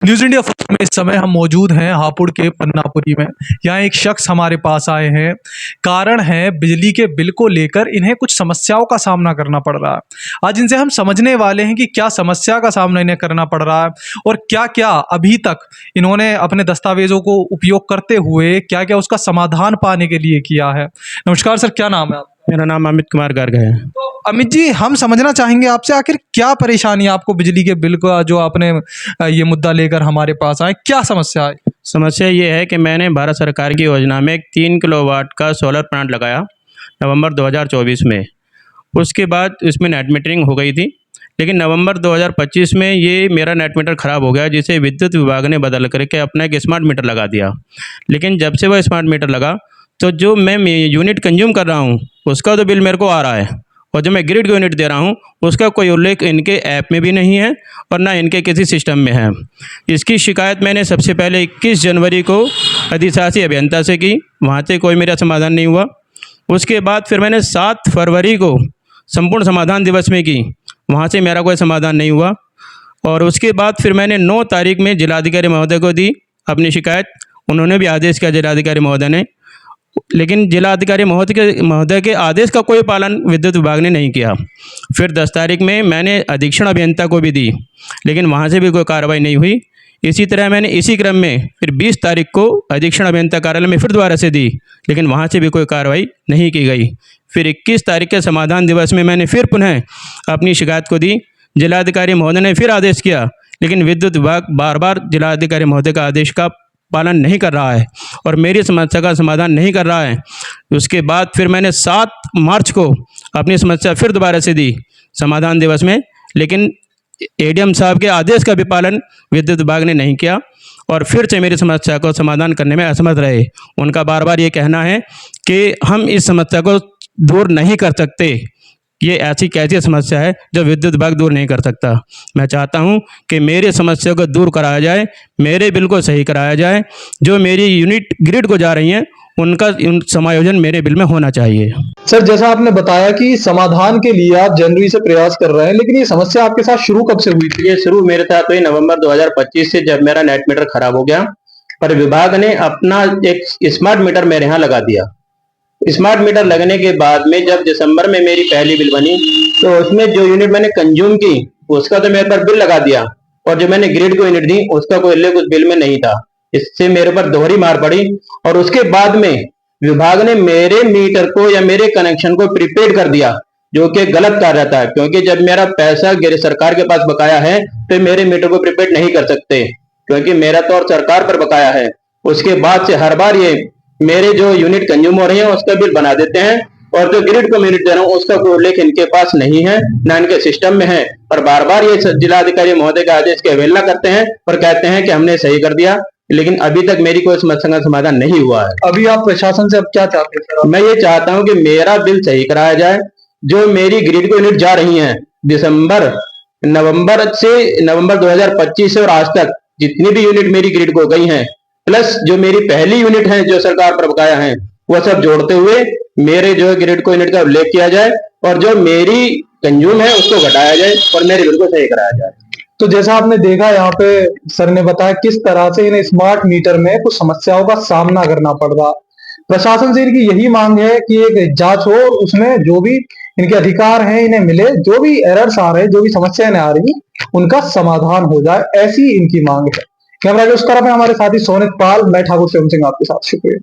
News India first में इस समय हम मौजूद हैं हापुड़ के पन्नापुरी में। यहाँ एक शख्स हमारे पास आए हैं। कारण है बिजली के बिल को लेकर इन्हें कुछ समस्याओं का सामना करना पड़ रहा है। आज इनसे हम समझने वाले हैं कि क्या समस्या का सामना इन्हें करना पड़ रहा है और क्या क्या अभी तक इन्होंने अपने दस्तावेजों को उपयोग करते हुए क्या क्या उसका समाधान पाने के लिए किया है। नमस्कार सर, क्या नाम है आपका? मेरा नाम अमित कुमार गर्ग है। तो अमित जी, हम समझना चाहेंगे आपसे आखिर क्या परेशानी है आपको बिजली के बिल का जो आपने ये मुद्दा लेकर हमारे पास आए, क्या समस्या है? समस्या ये है कि मैंने भारत सरकार की योजना में एक 3 किलोवाट का सोलर प्लांट लगाया नवंबर 2024 में। उसके बाद इसमें नेट मीटरिंग हो गई थी, लेकिन नवंबर 2025 में ये मेरा नेट मीटर ख़राब हो गया, जिसे विद्युत विभाग ने बदल करके अपना एक स्मार्ट मीटर लगा दिया। लेकिन जब से वह स्मार्ट मीटर लगा तो जो मैं यूनिट कंज्यूम कर रहा हूँ उसका तो बिल मेरे को आ रहा है, और जो मैं ग्रिड को यूनिट दे रहा हूँ उसका कोई उल्लेख इनके ऐप में भी नहीं है और ना इनके किसी सिस्टम में है। इसकी शिकायत मैंने सबसे पहले 21 जनवरी को अधिशासी अभियंता से की, वहाँ से कोई मेरा समाधान नहीं हुआ। उसके बाद फिर मैंने 7 फरवरी को संपूर्ण समाधान दिवस में की, वहाँ से मेरा कोई समाधान नहीं हुआ। और उसके बाद फिर मैंने 9 तारीख में जिलाधिकारी महोदय को दी अपनी शिकायत, उन्होंने भी आदेश किया जिलाधिकारी महोदय ने, लेकिन जिलाधिकारी महोदय के आदेश का कोई पालन विद्युत विभाग ने नहीं किया। फिर 10 तारीख में मैंने अधीक्षण अभियंता को भी दी, लेकिन वहाँ से भी कोई कार्रवाई नहीं हुई। इसी तरह मैंने इसी क्रम में फिर 20 तारीख को अधीक्षण अभियंता कार्यालय में फिर दोबारा से दी, लेकिन वहाँ से भी कोई कार्रवाई नहीं की गई। फिर 21 तारीख के समाधान दिवस में मैंने फिर पुनः अपनी शिकायत को दी, जिलाधिकारी महोदय ने फिर आदेश किया, लेकिन विद्युत विभाग बार बार जिलाधिकारी महोदय का आदेश का पालन नहीं कर रहा है और मेरी समस्या का समाधान नहीं कर रहा है। उसके बाद फिर मैंने 7 मार्च को अपनी समस्या फिर दोबारा से दी समाधान दिवस में, लेकिन एडीएम साहब के आदेश का भी पालन विद्युत विभाग ने नहीं किया और फिर से मेरी समस्या को समाधान करने में असमर्थ रहे। उनका बार बार ये कहना है कि हम इस समस्या को दूर नहीं कर सकते। ये ऐसी कैसी समस्या है जो विद्युत विभाग दूर नहीं कर सकता। मैं चाहता हूं कि मेरे समस्या को दूर कराया जाए, मेरे बिल को सही कराया जाए, जो मेरी यूनिट ग्रिड को जा रही हैं उनका समायोजन मेरे बिल में होना चाहिए। सर, जैसा आपने बताया कि समाधान के लिए आप जनवरी से प्रयास कर रहे हैं, लेकिन ये समस्या आपके साथ शुरू कब से हुई थी? ये शुरू मेरे साथ हुई नवंबर 2025 से, जब मेरा नेट मीटर खराब हो गया, पर विभाग ने अपना एक स्मार्ट मीटर मेरे यहाँ लगा दिया। स्मार्ट मीटर लगने के बाद में जब दिसंबर में मेरी पहली बिल बनी तो उसमें जो यूनिट मैंने कंज्यूम की उसका तो मेरे पर बिल लगा दिया, और जो मैंने ग्रिड को यूनिट दी उसका कोई उल्लेख उस बिल में नहीं था। इससे मेरे पर दोहरी मार पड़ी। और उसके बाद में विभाग ने मेरे मीटर को या मेरे कनेक्शन को प्रीपेड कर दिया, जो कि गलत कार्य था, क्योंकि जब मेरा पैसा सरकार के पास बकाया है तो मेरे मीटर को प्रीपेड नहीं कर सकते, क्योंकि मेरा तो और सरकार पर बकाया है। उसके बाद से हर बार ये मेरे जो यूनिट कंज्यूम हो रही है उसका बिल बना देते हैं, और जो ग्रिड को यूनिट दे रहा हूँ उसका कोई उल्लेख इनके पास नहीं है, ना इनके सिस्टम में है। और बार बार ये जिलाधिकारी महोदय के आदेश की अवहेलना करते हैं और कहते हैं कि हमने सही कर दिया, लेकिन अभी तक मेरी कोई समस्या का समाधान नहीं हुआ है। अभी आप प्रशासन से अब क्या चाहते हैं सर? मैं ये चाहता हूँ कि मेरा बिल सही कराया जाए। जो मेरी ग्रिड को यूनिट जा रही है नवंबर 2025 से और आज तक जितनी भी यूनिट मेरी ग्रिड को गई हैं, प्लस जो मेरी पहली यूनिट है जो सरकार पर बकाया है, वह सब जोड़ते हुए मेरे जो ग्रिड को यूनिट का उल्लेख किया जाए और जो मेरी कंज्यूम है उसको घटाया जाए और मेरे बिल को सही कराया जाए। तो जैसा आपने देखा, यहाँ पे सर ने बताया किस तरह से इन्हें स्मार्ट मीटर में कुछ समस्याओं का सामना करना पड़ रहा। प्रशासन से इनकी यही मांग है कि एक जांच हो, उसमें जो भी इनके अधिकार हैं इन्हें मिले, जो भी एरर्स आ रहे हैं, जो भी समस्याएं आ रही उनका समाधान हो जाए, ऐसी इनकी मांग है। कैमरा के उस तरफ है हमारे साथी सोनित पाल, मैं ठाकुर सिंह आपके साथ। शुक्रिया।